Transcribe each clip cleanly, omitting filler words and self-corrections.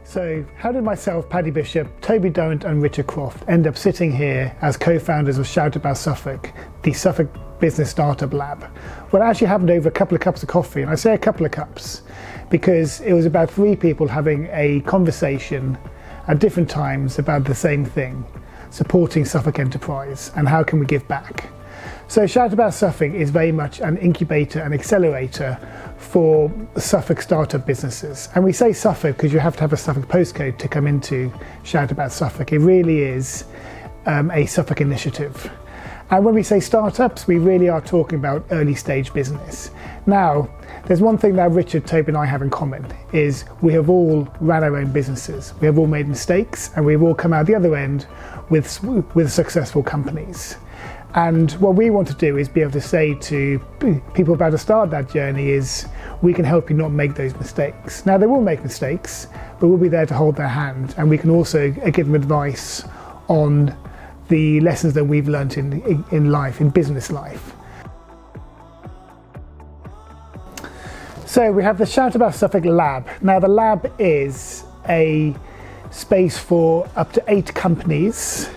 So how did myself, Paddy Bishop, Toby Durrant and Richard Croft end up sitting here as co-founders of About Suffolk, the Suffolk Business Startup Lab? Well, it actually happened over a couple of cups of coffee, and I say a couple of cups because it was about three people having a conversation at different times about the same thing, supporting Suffolk enterprise and how can we give back. So About Suffolk is very much an incubator and accelerator for Suffolk startup businesses. And we say Suffolk because you have to have a Suffolk postcode to come into About Suffolk. It really is a Suffolk initiative. And when we say startups, we really are talking about early stage business. Now, there's one thing that Richard, Toby and I have in common is we have all ran our own businesses. We have all made mistakes and we've all come out the other end with successful companies. And what we want to do is be able to say to people about to start that journey is we can help you not make those mistakes. Now they will make mistakes, but we'll be there to hold their hand, and we can also give them advice on the lessons that we've learned in life, in business life. So we have the About Suffolk Lab. Now the lab is a space for up to 8 companies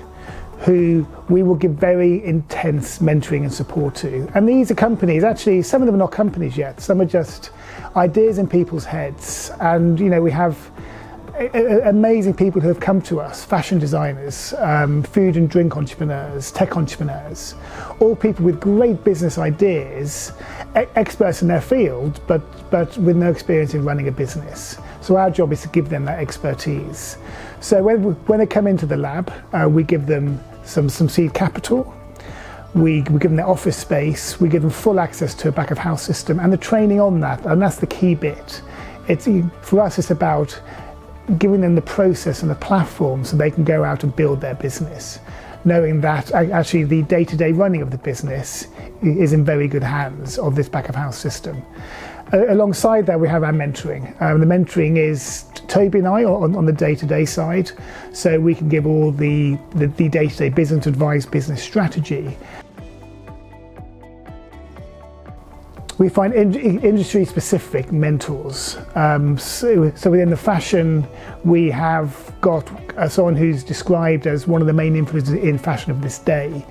who we will give very intense mentoring and support to. And these are companies, actually some of them are not companies yet, some are just ideas in people's heads. And we have amazing people who have come to us, fashion designers, food and drink entrepreneurs, tech entrepreneurs, all people with great business ideas, experts in their field, but with no experience in running a business. So our job is to give them that expertise. So when they come into the lab, we give them some seed capital, we give them their office space, we give them full access to a back of house system and the training on that, and that's the key bit. For us, it's about giving them the process and the platform so they can go out and build their business, knowing that actually the day-to-day running of the business is in very good hands of this back of house system. Alongside that, we have our mentoring. The mentoring is Toby and I on the day-to-day side, so we can give all the day-to-day business advice, business strategy. We find industry-specific mentors. So within the fashion, we have got someone who's described as one of the main influences in fashion of this day.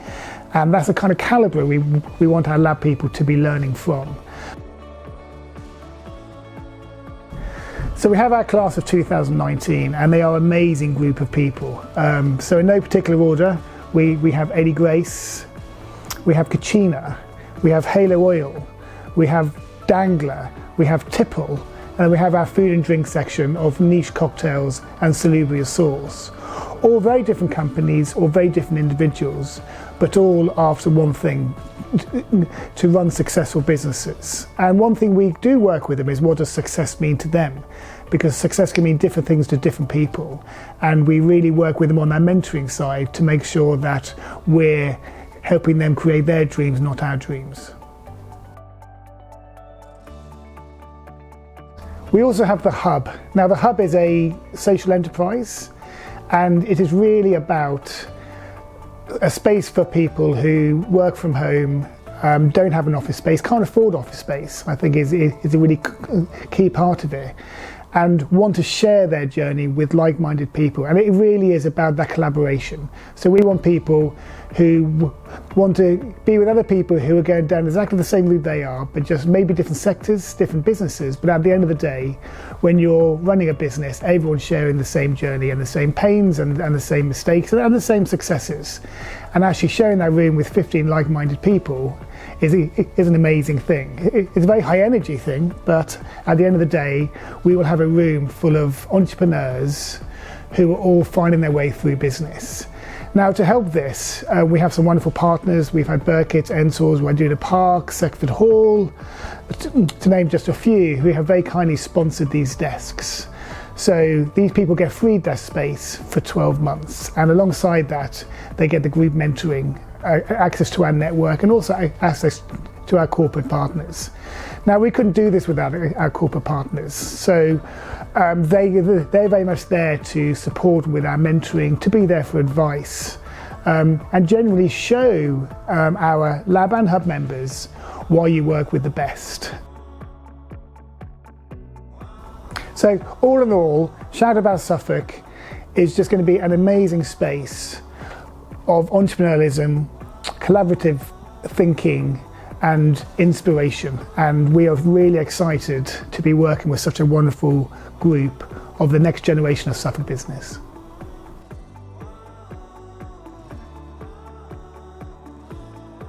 And that's the kind of calibre we want our lab people to be learning from. So we have our class of 2019, and they are an amazing group of people. So in no particular order, we have Eddie Grace, we have Kachina, we have Halo Oil, we have Dangler, we have Tipple, and we have our food and drink section of niche cocktails and salubrious sauce. All very different companies, all very different individuals, but all after one thing, to run successful businesses. And one thing we do work with them is what does success mean to them? Because success can mean different things to different people. And we really work with them on our mentoring side to make sure that we're helping them create their dreams, not our dreams. We also have the Hub. Now the Hub is a social enterprise, and it is really about a space for people who work from home, don't have an office space, can't afford office space, I think is a really key part of it, and want to share their journey with like-minded people. And it really is about that collaboration. So we want people who want to be with other people who are going down exactly the same route they are, but just maybe different sectors, different businesses. But at the end of the day, when you're running a business, everyone's sharing the same journey and the same pains and the same mistakes and the same successes. And actually sharing that room with 15 like-minded people is an amazing thing. It's a very high energy thing, but at the end of the day, we will have a room full of entrepreneurs who are all finding their way through business. Now, to help this, we have some wonderful partners. We've had Burkitt, Ensors, Waduna Park, Seckford Hall, to name just a few, who have very kindly sponsored these desks. So these people get free desk space for 12 months. And alongside that, they get the group mentoring, access to our network, and also access to our corporate partners. Now, we couldn't do this without our corporate partners. So they're very much there to support with our mentoring, to be there for advice, and generally show our Lab and Hub members why you work with the best. So all in all, Shout About Suffolk is just going to be an amazing space of entrepreneurialism, collaborative thinking and inspiration, and we are really excited to be working with such a wonderful group of the next generation of Suffolk business.